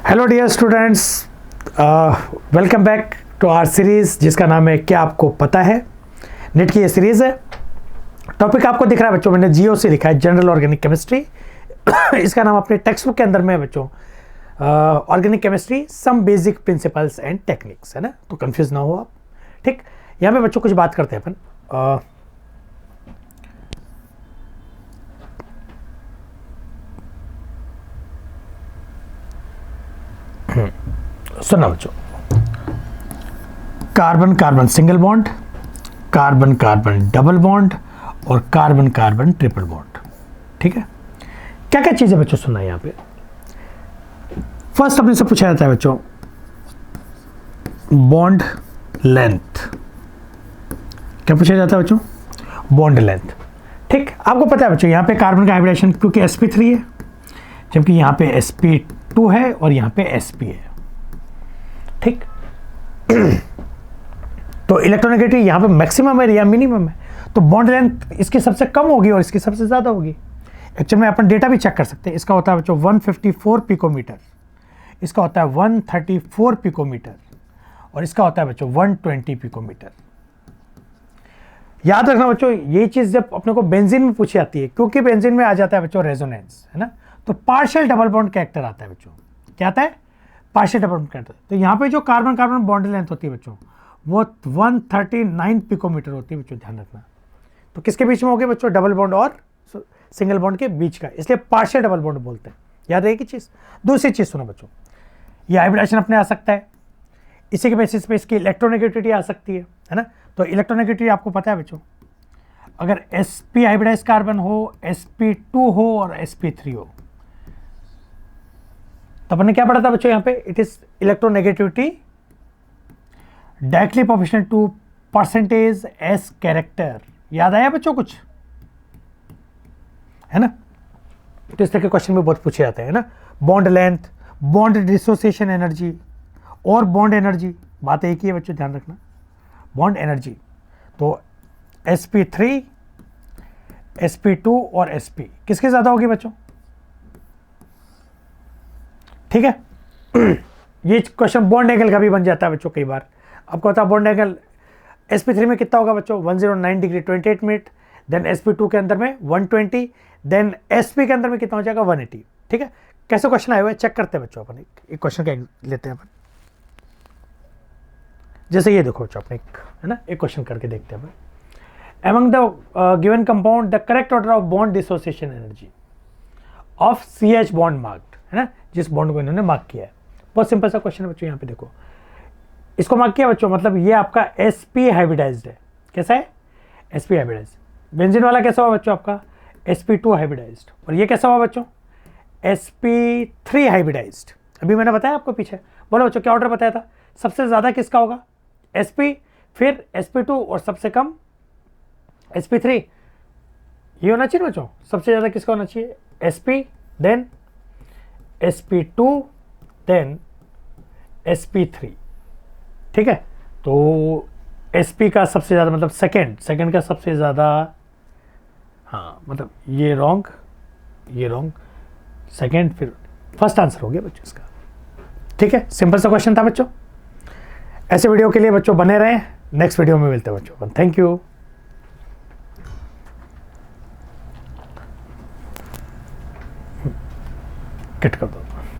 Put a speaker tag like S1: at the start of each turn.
S1: Hello dear students, welcome back to our series जिसका नाम है क्या आपको पता है। नेट की ये सीरीज़ है। टॉपिक आपको दिख रहा है बच्चों, मैंने जीओ से लिखा है, जनरल ऑर्गेनिक केमिस्ट्री। इसका नाम अपने टेक्स्ट बुक के अंदर में है बच्चों, organic chemistry some basic principles and techniques, है ना। तो कंफ्यूज ना हो आप, ठीक। यहाँ पे बच्चों कुछ बात करते हैं अपन। सुनना बच्चों, carbon carbon single bond, carbon carbon double bond और कार्बन कार्बन ट्रिपल बॉन्ड, ठीक है। क्या क्या चीजें बच्चों सुनना है यहाँ पे। फर्स्ट अपने से पूछा जाता है बच्चों बॉन्ड लेंथ। क्या पूछा जाता है बच्चों? बॉन्ड लेंथ, ठीक। आपको पता है बच्चों यहाँ पे कार्बन का हाइब्रिडेशन क्योंकि sp3 है, जबकि यहाँ पे sp2 है और यहाँ पे sp है, ठीक। तो इलेक्ट्रोनेगेटिविटी यहाँ पे मैक्सिमम है या मिनिमम है, तो बॉन्ड लेंथ इसकी सबसे कम होगी और इसकी सबसे ज़्यादा होगी। एक्चुअल में अपन डेटा भी चेक कर सकते हैं। इसका होता है बच्चों 154 पिकोमीटर, इसका होता है 134 पिकोमीटर और इसका होता है बच्चों 120 पिकोमीटर। याद रखना बच्चों, ये चीज़ जब अपने को बेंजीन में पूछी जाती है, क्योंकि बेंजीन में आ जाता है बच्चों रेजोनेंस, है ना, तो पार्शियल डबल बॉन्ड कैरेक्टर आता है बच्चों। क्या आता है? Partial double bond character. तो यहाँ पे जो कार्बन कार्बन बॉन्ड लेंथ होती है बच्चों वो 139 पिकोमीटर होती है बच्चों, ध्यान रखना। तो किसके बीच में होगी बच्चों? डबल बॉन्ड और सिंगल बॉन्ड के बीच का, इसलिए पार्शियल डबल बॉन्ड बोलते हैं। याद रहेगी चीज़। दूसरी चीज़ सुनो बच्चों, ये हाइब्रिडेशन अपने आ सकता है, इसी के बेसिस पे इसकी इलेक्ट्रोनेगेटिविटी आ सकती है ना। तो इलेक्ट्रोनेगेटिविटी आपको पता है बच्चों, अगर sp हाइब्रिडाइज कार्बन हो, sp2 हो और sp3 हो, तो अपन ने क्या पढ़ा था बच्चों यहाँ पे? It is electronegativity directly proportional to percentage s character. याद आया बच्चों कुछ, है ना। तो इस तरह के क्वेश्चन में बहुत पूछे जाते हैं ना। Bond length, bond dissociation energy और बॉन्ड एनर्जी, बात एक ही है बच्चों, ध्यान रखना। बॉन्ड एनर्जी तो sp3, sp2 और sp किसके ज्यादा होगी बच्चों? ठीक है। ये क्वेश्चन बॉन्ड एंगल का भी बन जाता है बच्चों कई बार। आपको पता है बॉन्ड एंगल sp3 में कितना होगा बच्चों? 109 डिग्री 28 मिनट। देन sp2 के अंदर में 120, देन sp के अंदर में कितना हो जाएगा? 180, ठीक है। कैसे क्वेश्चन आए हुए चेक करते हैं बच्चों अपन। एक क्वेश्चन का लेते हैं अपन, जैसे ये देखो बच्चों, अपने है ना, एक क्वेश्चन करके देखते हैं अपन। Among the given compound, the correct order of bond dissociation energy of CH bond marked, है ना, जिस बॉन्ड को इन्होंने मार्क किया है। बहुत सिंपल सा क्वेश्चन है बच्चों। यहाँ पे देखो, इसको मार्क किया बच्चों, मतलब ये आपका sp हाइब्रिडाइज्ड है। कैसा है? sp hybridised. बेंजीन वाला कैसा हुआ बच्चों? आपका sp2 हाइब्रिडाइज्ड। और ये कैसा हुआ बच्चों? sp3 hybridised. अभी मैंने बताया आपको पीछे। बोलो बच्चों क्या ऑर्डर बताया था? सबसे ज्यादा किसका होगा? sp, फिर sp2 और सबसे कम sp3। ये होना चाहिए बच्चों, सबसे ज्यादा किसका होना चाहिए? sp, then sp2, then sp3, ठीक है। तो sp का सबसे ज्यादा मतलब सेकंड का सबसे ज्यादा, हाँ मतलब ये रॉन्ग, ये रॉन्ग, सेकंड, फिर फर्स्ट आंसर हो गया बच्चों इसका, ठीक है। सिंपल सा क्वेश्चन था बच्चों। ऐसे वीडियो के लिए बच्चों बने रहें। नेक्स्ट वीडियो में मिलते हैं बच्चों। Thank you. कट कर दो।